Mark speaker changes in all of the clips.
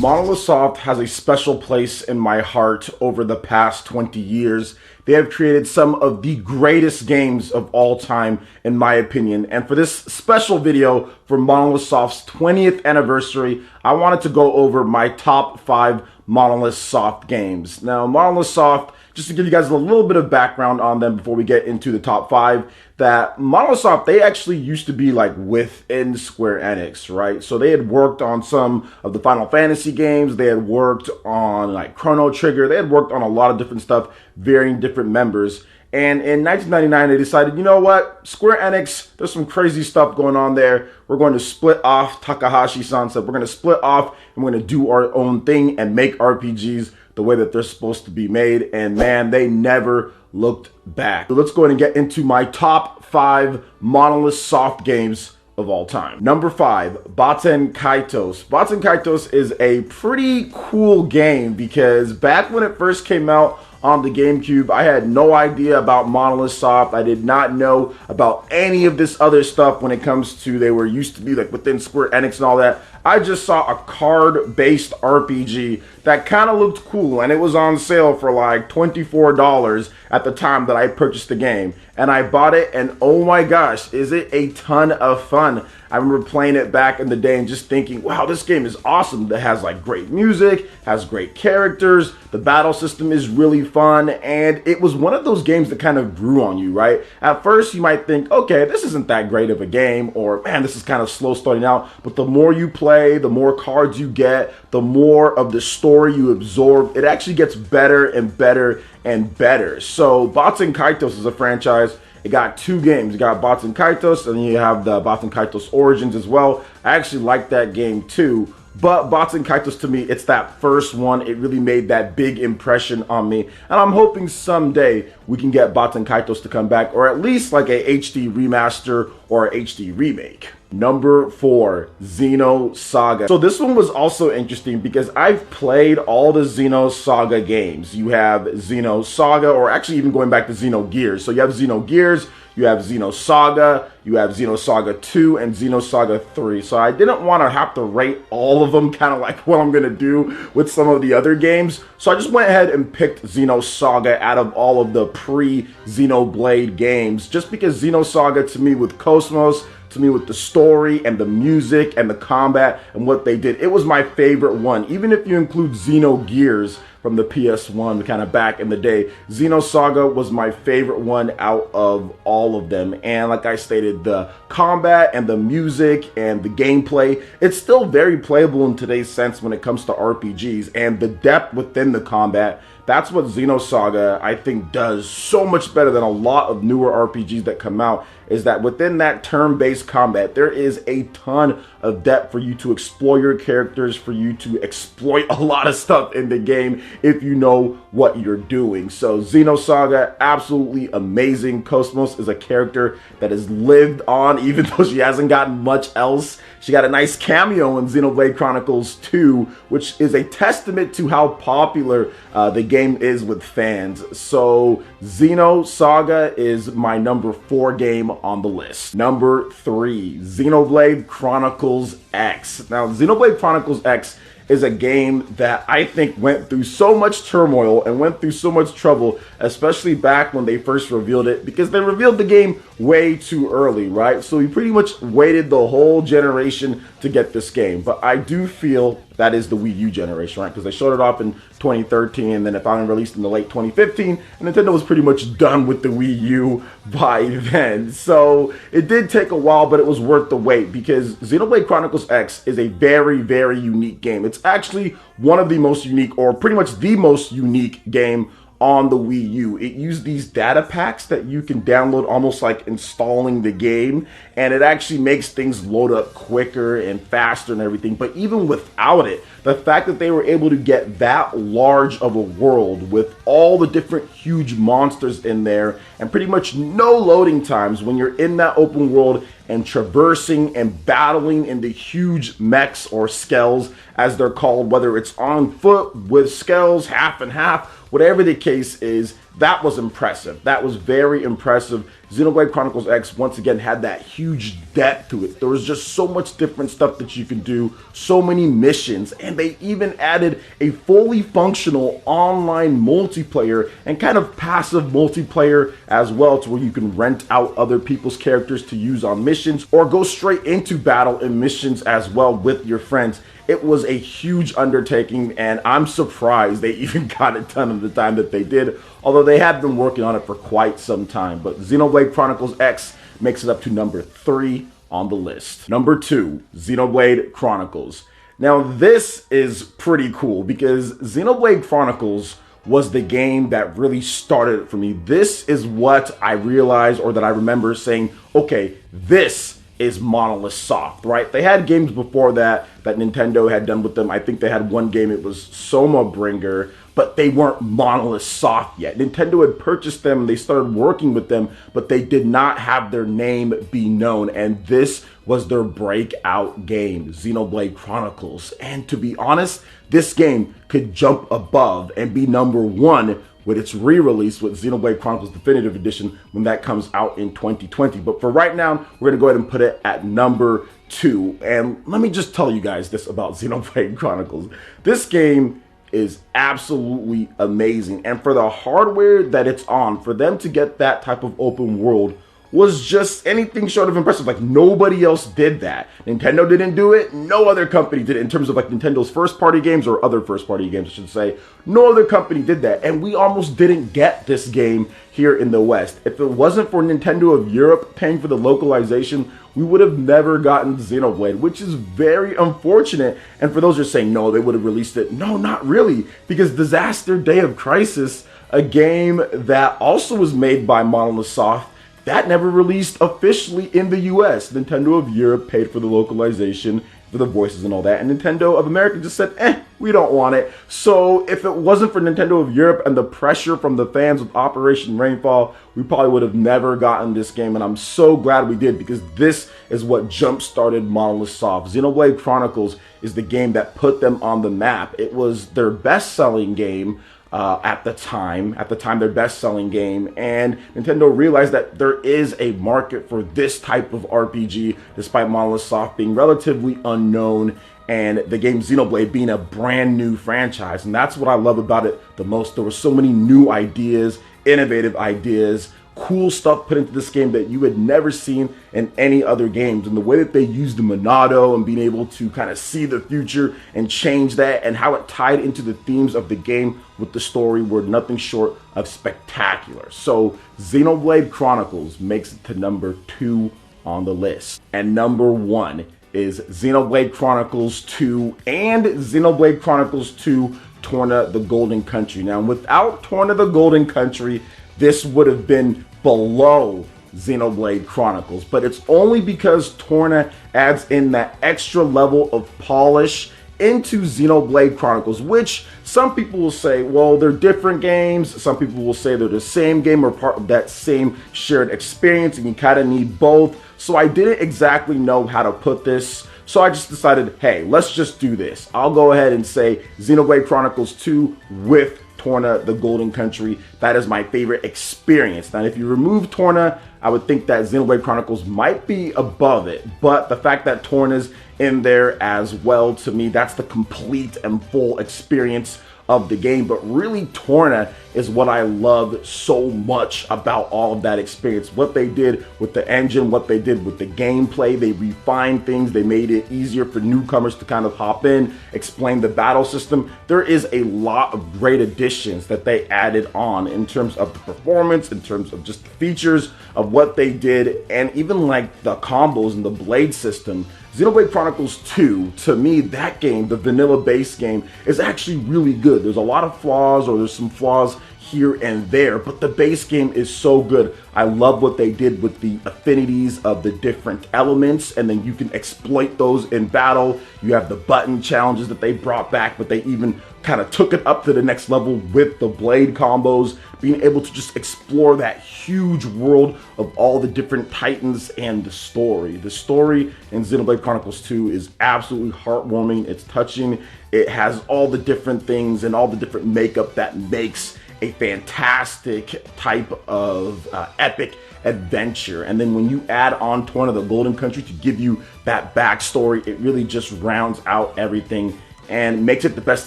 Speaker 1: Monolith Soft has a special place in my heart over the past 20 years. They have created some of the greatest games of all time, in my opinion. And for this special video for Monolith Soft's 20th anniversary, I wanted to go over my top 5 Monolith Soft games. Now, Monolith Soft, just to give you guys a little bit of background on them before we get into the top 5, that Monolith Soft, they actually used to be like within Square Enix, right? So they had worked on some of the Final Fantasy games, they had worked on like Chrono Trigger, they had worked on a lot of different stuff, varying different members. And in 1999, they decided, you know what, Square Enix, there's some crazy stuff going on there. We're going to split off. Takahashi-san said, we're going to split off and we're going to do our own thing and make RPGs the way that they're supposed to be made. And man, they never looked back. So let's go ahead and get into my top 5 Monolith Soft games of all time. Number 5, Baten Kaitos. Baten Kaitos is a pretty cool game because back when it first came out on the GameCube, I had no idea about Monolith Soft. I did not know about any of this other stuff when it comes to, they were used to be like within Square Enix and all that. I just saw a card-based RPG that kind of looked cool, and it was on sale for like $24 at the time that I purchased the game. And I bought it, and oh my gosh, is it a ton of fun. I remember playing it back in the day and just thinking, wow, this game is awesome. It has like great music, has great characters, the battle system is really fun, and it was one of those games that kind of grew on you, right? At first, you might think, okay, this isn't that great of a game, or man, this is kind of slow starting out, but the more you play, the more cards you get, the more of the story you absorb, it actually gets better and better and better. So Baten Kaitos is a franchise. It got 2 games. You got Baten Kaitos, and then you have the Baten Kaitos Origins as well. I actually like that game too. But Baten Kaitos, to me, it's that first one. It really made that big impression on me. And I'm hoping someday we can get Baten Kaitos to come back, or at least like a HD remaster or a HD remake. Number 4, Xenosaga. So this one was also interesting because I've played all the Xenosaga games. You have Xenosaga, or actually even going back to Xenogears. So you have Xenogears, you have Xenosaga, you have Xenosaga 2, and Xenosaga 3. So I didn't want to have to rate all of them, kind of like what I'm going to do with some of the other games. So I just went ahead and picked Xenosaga out of all of the pre-Xenoblade games, just because Xenosaga, to me, with Cosmos, to me, with the story and the music and the combat and what they did, it was my favorite one. Even if you include Xenogears from the PS1 kind of back in the day, Xenosaga was my favorite one out of all of them. And like I stated, the combat and the music and the gameplay, it's still very playable in today's sense when it comes to RPGs, and the depth within the combat, that's what Xenosaga, I think, does so much better than a lot of newer RPGs that come out, is that within that turn-based combat, there is a ton of depth for you to explore your characters, for you to exploit a lot of stuff in the game if you know what you're doing. So Xenosaga, absolutely amazing. Cosmos is a character that has lived on, even though she hasn't gotten much else. She got a nice cameo in Xenoblade Chronicles 2, which is a testament to how popular the game is with fans. So Xenosaga is my number 4 game on the list. Number 3, Xenoblade Chronicles X. Now, Xenoblade Chronicles X is a game that I think went through so much turmoil and went through so much trouble, especially back when they first revealed it, because they revealed the game way too early, right? So we pretty much waited the whole generation to get this game. But I do feel that is the Wii U generation, right? Because they showed it off in 2013, and then it finally released in the late 2015, and Nintendo was pretty much done with the Wii U by then. So it did take a while, but it was worth the wait, because Xenoblade Chronicles X is a very, very unique game. It's actually one of the most unique, or pretty much the most unique game on the Wii U. It used these data packs that you can download almost like installing the game, and it actually makes things load up quicker and faster and everything. But even without it, the fact that they were able to get that large of a world with all the different huge monsters in there and pretty much no loading times when you're in that open world and traversing and battling in the huge mechs, or skells as they're called, whether it's on foot with skells, half and half, whatever the case is, that was impressive. That was very impressive. Xenoblade Chronicles X, once again, had that huge depth to it. There was just so much different stuff that you could do, so many missions, and they even added a fully functional online multiplayer and kind of passive multiplayer as well, to where you can rent out other people's characters to use on missions or go straight into battle and missions as well with your friends. It was a huge undertaking, and I'm surprised they even got it done in the time that they did, although they had been working on it for quite some time. But Xenoblade Chronicles X makes it up to number 3 on the list. Number 2, Xenoblade Chronicles. Now this is pretty cool because Xenoblade Chronicles was the game that really started it for me. This is what I realized, or that I remember saying, okay, this is Monolith Soft, right? They had games before that Nintendo had done with them. I think they had one game, it was Soma Bringer, but they weren't Monolith Soft yet. Nintendo had purchased them, they started working with them, but they did not have their name be known, and this was their breakout game, Xenoblade Chronicles. And to be honest, this game could jump above and be number 1 with its re-release with Xenoblade Chronicles Definitive Edition when that comes out in 2020. But for right now, we're gonna go ahead and put it at number 2. And let me just tell you guys this about Xenoblade Chronicles. This game is absolutely amazing. And for the hardware that it's on, for them to get that type of open world was just anything short of impressive. Like, nobody else did that. Nintendo didn't do it. No other company did it in terms of like Nintendo's first party games, or other first party games, I should say. No other company did that. And we almost didn't get this game here in the West. If it wasn't for Nintendo of Europe paying for the localization, we would have never gotten Xenoblade, which is very unfortunate. And for those who are saying, no, they would have released it. No, not really. Because Disaster Day of Crisis, a game that also was made by Monolith Soft, that never released officially in the US. Nintendo of Europe paid for the localization, for the voices and all that, and Nintendo of America just said, we don't want it. So if it wasn't for Nintendo of Europe and the pressure from the fans with Operation Rainfall, we probably would have never gotten this game, and I'm so glad we did, because this is what jump-started Monolith Soft. Xenoblade Chronicles is the game that put them on the map. It was their best-selling game at the time their best-selling game, and Nintendo realized that there is a market for this type of RPG, despite Monolith Soft being relatively unknown and the game Xenoblade being a brand new franchise. And that's what I love about it the most. There were so many new ideas, innovative ideas, cool stuff put into this game that you had never seen in any other games. And the way that they used the Monado and being able to kind of see the future and change that, and how it tied into the themes of the game with the story, were nothing short of spectacular. So Xenoblade Chronicles makes it to number 2 on the list. And number 1 is Xenoblade Chronicles 2 and Xenoblade Chronicles 2 Torna the Golden Country. Now, without Torna the Golden Country, this would have been below Xenoblade Chronicles, but it's only because Torna adds in that extra level of polish into Xenoblade Chronicles, which some people will say, well, they're different games. Some people will say they're the same game or part of that same shared experience, and you kind of need both. So I didn't exactly know how to put this, so I just decided, hey, let's just do this. I'll go ahead and say Xenoblade Chronicles 2 with Torna the Golden Country. That is my favorite experience. Now, if you remove Torna, I would think that Xenoblade Chronicles might be above it, but the fact that Torna's in there as well, to me, that's the complete and full experience of the game. But really, Torna is what I love so much about all of that experience. What they did with the engine, what they did with the gameplay, they refined things, they made it easier for newcomers to kind of hop in, explain the battle system. There is a lot of great additions that they added on in terms of the performance, in terms of just the features of what they did, and even like the combos and the blade system. Xenoblade Chronicles 2, to me, that game, the vanilla base game, is actually really good. There's a lot of flaws, or there's some flaws here and there, but the base game is so good. I love what they did with the affinities of the different elements, and then you can exploit those in battle. You have the button challenges that they brought back, but they even kind of took it up to the next level with the blade combos, being able to just explore that huge world of all the different titans and the story. The story in Xenoblade Chronicles 2 is absolutely heartwarming. It's touching. It has all the different things and all the different makeup that makes a fantastic type of epic adventure. And then when you add on Torna, the Golden Country, to give you that backstory, it really just rounds out everything and makes it the best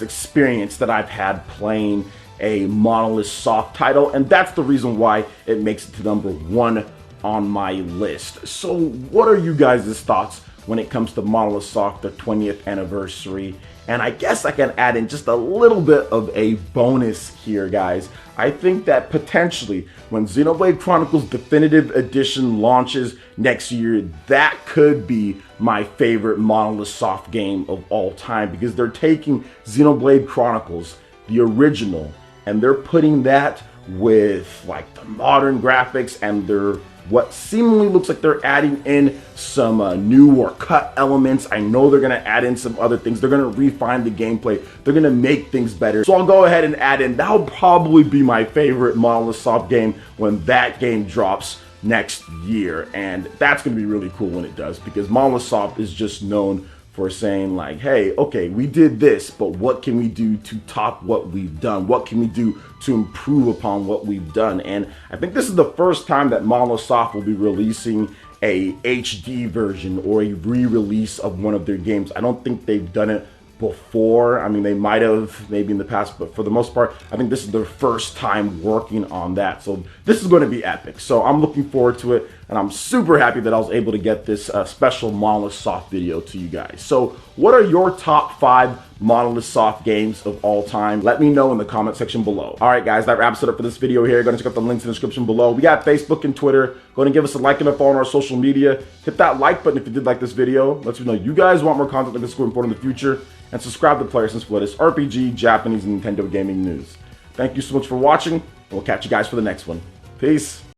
Speaker 1: experience that I've had playing a Monolith Soft title. And that's the reason why it makes it to #1 on my list. So what are you guys' thoughts when it comes to Monolith Soft, their 20th anniversary? And I guess I can add in just a little bit of a bonus here, guys. I think that potentially when Xenoblade Chronicles Definitive Edition launches next year, that could be my favorite Monolith Soft game of all time, because they're taking Xenoblade Chronicles, the original, and they're putting that with like the modern graphics, and they're what seemingly looks like they're adding in some new or cut elements. I know they're gonna add in some other things. They're gonna refine the gameplay. They're gonna make things better. So I'll go ahead and add in, that'll probably be my favorite Monolith Soft game when that game drops next year. And that's gonna be really cool when it does, because Monolith Soft is just known for saying like, hey, okay, we did this, but what can we do to top what we've done? What can we do to improve upon what we've done? And I think this is the first time that Monolith Soft will be releasing a HD version or a re-release of one of their games. I don't think they've done it before. I mean, they might have maybe in the past, but for the most part, I think this is their first time working on that. So this is going to be epic. So I'm looking forward to it, and I'm super happy that I was able to get this special Monolith Soft video to you guys. So what are your top 5 Monolith Soft games of all time? Let me know in the comment section below. All right, guys, that wraps it up for this video here. Go and check out the links in the description below. We got Facebook and Twitter. Go ahead and give us a like and a follow on our social media. Hit that like button if you did like this video. Let me know you guys want more content like this going forward in the future. And subscribe to PlayerEssence for latest RPG, Japanese, and Nintendo gaming news. Thank you so much for watching, and we'll catch you guys for the next one. Peace.